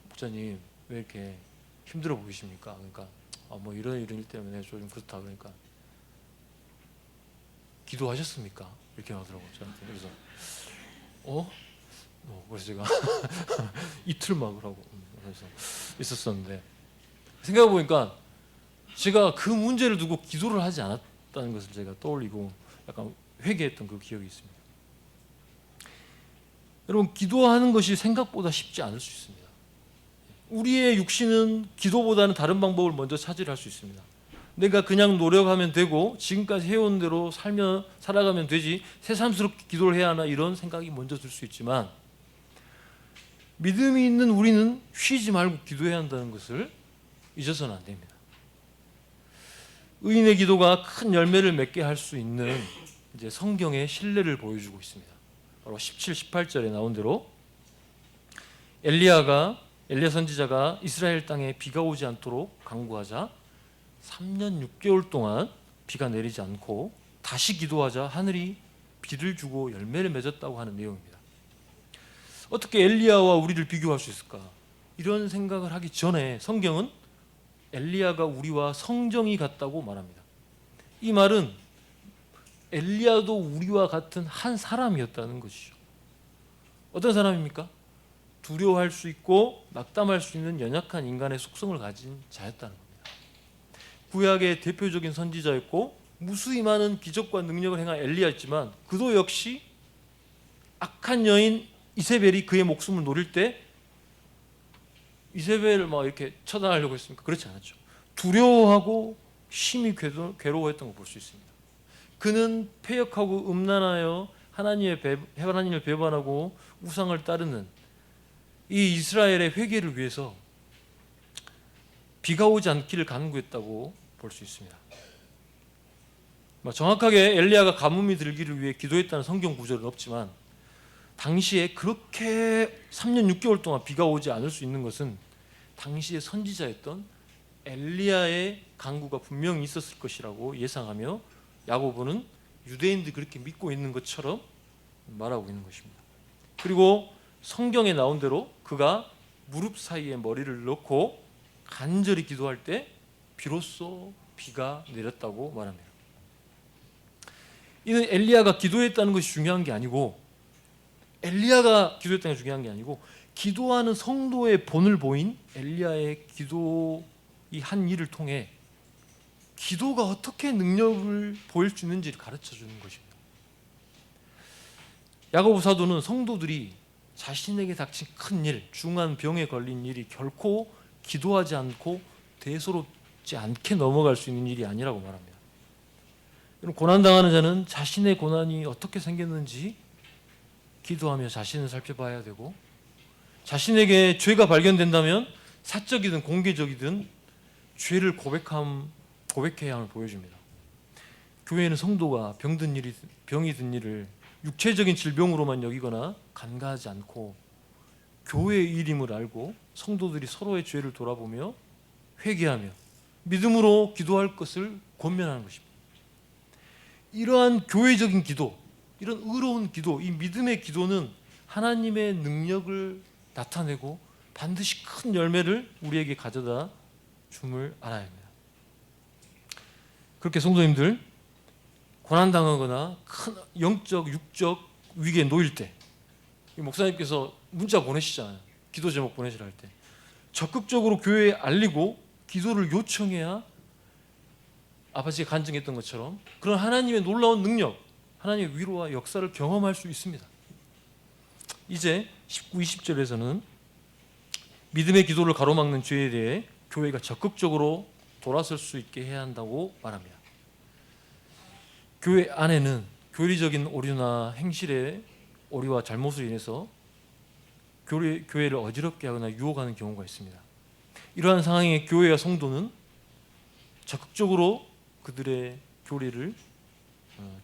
목사님 왜 이렇게 힘들어 보이십니까? 그러니까 뭐 이런 일 때문에 좀 그렇다. 그러니까 기도하셨습니까? 이렇게 하더라고요 저한테. 그래서 그래서 제가 이틀 막 하고 그래서 있었었는데 생각해 보니까 제가 그 문제를 두고 기도를 하지 않았다는 것을 제가 떠올리고 약간 회개했던 그 기억이 있습니다. 여러분, 기도하는 것이 생각보다 쉽지 않을 수 있습니다. 우리의 육신은 기도보다는 다른 방법을 먼저 차지할 수 있습니다. 내가 그냥 노력하면 되고 지금까지 해온 대로 살아가면 되지 새삼스럽게 기도를 해야 하나 이런 생각이 먼저 들 수 있지만 믿음이 있는 우리는 쉬지 말고 기도해야 한다는 것을 잊어서는 안 됩니다. 의인의 기도가 큰 열매를 맺게 할 수 있는 이제 성경의 신뢰를 보여주고 있습니다. 바로 17, 18절에 나온 대로 엘리야 선지자가 이스라엘 땅에 비가 오지 않도록 간구하자 3년 6개월 동안 비가 내리지 않고 다시 기도하자 하늘이 비를 주고 열매를 맺었다고 하는 내용입니다. 어떻게 엘리야와 우리를 비교할 수 있을까? 이런 생각을 하기 전에 성경은 엘리야가 우리와 성정이 같다고 말합니다. 이 말은 엘리야도 우리와 같은 한 사람이었다는 것이죠. 어떤 사람입니까? 두려워할 수 있고 낙담할 수 있는 연약한 인간의 속성을 가진 자였다는 겁니다. 구약의 대표적인 선지자였고 무수히 많은 기적과 능력을 행한 엘리야였지만 그도 역시 악한 여인 이세벨이 그의 목숨을 노릴 때 이세벨을 막 이렇게 처단하려고 했습니까? 그렇지 않았죠. 두려워하고 심히 괴로워했던 걸 볼 수 있습니다. 그는 패역하고 음란하여 하나님을 배반하고 우상을 따르는 이 이스라엘의 회개를 위해서 비가 오지 않기를 간구했다고 볼 수 있습니다. 정확하게 엘리야가 가뭄이 들기를 위해 기도했다는 성경 구절은 없지만 당시에 그렇게 3년 6개월 동안 비가 오지 않을 수 있는 것은 당시의 선지자였던 엘리야의 간구가 분명히 있었을 것이라고 예상하며 야고보는 유대인들이 그렇게 믿고 있는 것처럼 말하고 있는 것입니다. 그리고 성경에 나온 대로 그가 무릎 사이에 머리를 넣고 간절히 기도할 때 비로소 비가 내렸다고 말합니다. 이는 엘리야가 기도했다는 것이 중요한 게 아니고 엘리야가 기도했다는 게 중요한 게 아니고 기도하는 성도의 본을 보인 엘리야의 기도 이 한 일을 통해 기도가 어떻게 능력을 보일 수 있는지를 가르쳐 주는 것입니다. 야고보 사도는 성도들이 자신에게 닥친 큰 일, 중한 병에 걸린 일이 결코 기도하지 않고 대수롭지 않게 넘어갈 수 있는 일이 아니라고 말합니다. 고난당하는 자는 자신의 고난이 어떻게 생겼는지 기도하며 자신을 살펴봐야 되고 자신에게 죄가 발견된다면 사적이든 공개적이든 죄를 고백해야 함을 보여줍니다. 교회는 성도가 병이 든 일을 육체적인 질병으로만 여기거나 간과하지 않고 교회의 일임을 알고 성도들이 서로의 죄를 돌아보며 회개하며 믿음으로 기도할 것을 권면하는 것입니다. 이러한 교회적인 기도, 이런 의로운 기도, 이 믿음의 기도는 하나님의 능력을 나타내고 반드시 큰 열매를 우리에게 가져다 줌을 알아야 합니다. 그렇게 성도님들 고난당하거나 큰 영적, 육적 위기에 놓일 때 목사님께서 문자 보내시잖아요. 기도 제목 보내시라 할 때 적극적으로 교회에 알리고 기도를 요청해야 아버지가 간증했던 것처럼 그런 하나님의 놀라운 능력, 하나님의 위로와 역사를 경험할 수 있습니다. 이제 19, 20절에서는 믿음의 기도를 가로막는 죄에 대해 교회가 적극적으로 돌아설 수 있게 해야 한다고 말합니다. 교회 안에는 교리적인 오류나 행실의 오류와 잘못으로 인해서 교회를 어지럽게 하거나 유혹하는 경우가 있습니다. 이러한 상황에 교회와 성도는 적극적으로 그들의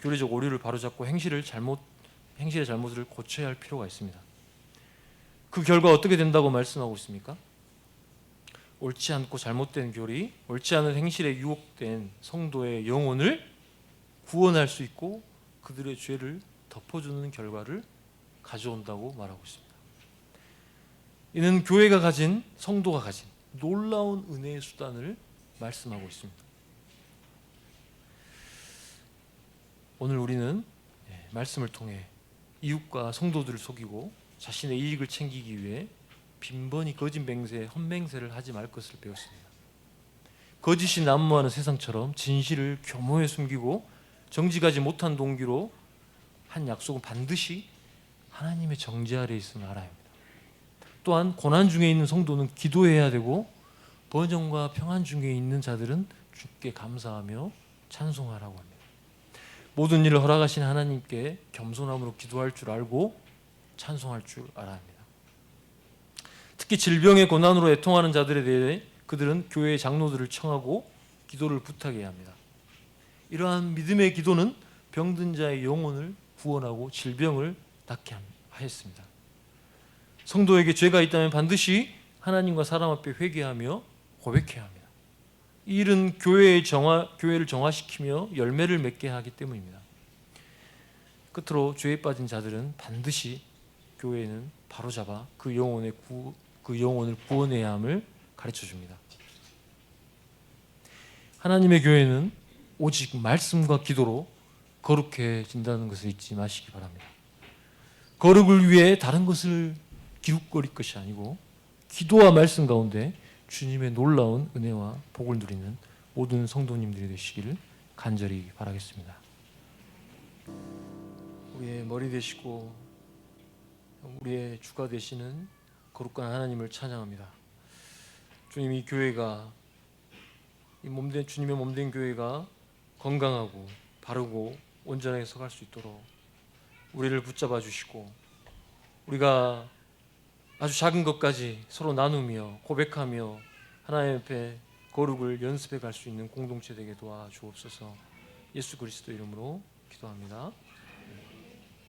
교리적 오류를 바로잡고 행실의 잘못을 고쳐야 할 필요가 있습니다. 그 결과 어떻게 된다고 말씀하고 있습니까? 옳지 않고 잘못된 교리, 옳지 않은 행실에 유혹된 성도의 영혼을 구원할 수 있고 그들의 죄를 덮어주는 결과를 가져온다고 말하고 있습니다. 이는 교회가 가진, 성도가 가진 놀라운 은혜의 수단을 말씀하고 있습니다. 오늘 우리는 말씀을 통해 이웃과 성도들을 속이고 자신의 이익을 챙기기 위해 빈번히 거짓 맹세, 헛맹세를 하지 말 것을 배웠습니다. 거짓이 난무하는 세상처럼 진실을 교모에 숨기고 정직하지 못한 동기로 한 약속은 반드시 하나님의 정죄 아래에 있음을 알아야 합니다. 또한 고난 중에 있는 성도는 기도해야 되고 번영과 평안 중에 있는 자들은 주께 감사하며 찬송하라고 합니다. 모든 일을 허락하신 하나님께 겸손함으로 기도할 줄 알고 찬송할 줄 알아야 합니다. 특히 질병의 고난으로 애통하는 자들에 대해 그들은 교회의 장로들을 청하고 기도를 부탁해야 합니다. 이러한 믿음의 기도는 병든 자의 영혼을 구원하고 질병을 낫게 하였습니다. 성도에게 죄가 있다면 반드시 하나님과 사람 앞에 회개하며 고백해야 합니다. 이 일은 교회를 정화시키며 열매를 맺게 하기 때문입니다. 끝으로 죄에 빠진 자들은 반드시 교회는 바로잡아 그 영혼을 구원해야 함을 가르쳐 줍니다. 하나님의 교회는 오직 말씀과 기도로 거룩해진다는 것을 잊지 마시기 바랍니다. 거룩을 위해 다른 것을 기웃거릴 것이 아니고 기도와 말씀 가운데 주님의 놀라운 은혜와 복을 누리는 모든 성도님들이 되시기를 간절히 바라겠습니다. 우리의 머리 되시고 우리의 주가 되시는 거룩한 하나님을 찬양합니다. 주님, 이 교회가 주님의 몸된 교회가 건강하고 바르고 온전하게 서갈 수 있도록 우리를 붙잡아 주시고 우리가 아주 작은 것까지 서로 나누며 고백하며 하나님 앞에 거룩을 연습해 갈 수 있는 공동체 되게 도와주옵소서. 예수 그리스도 이름으로 기도합니다.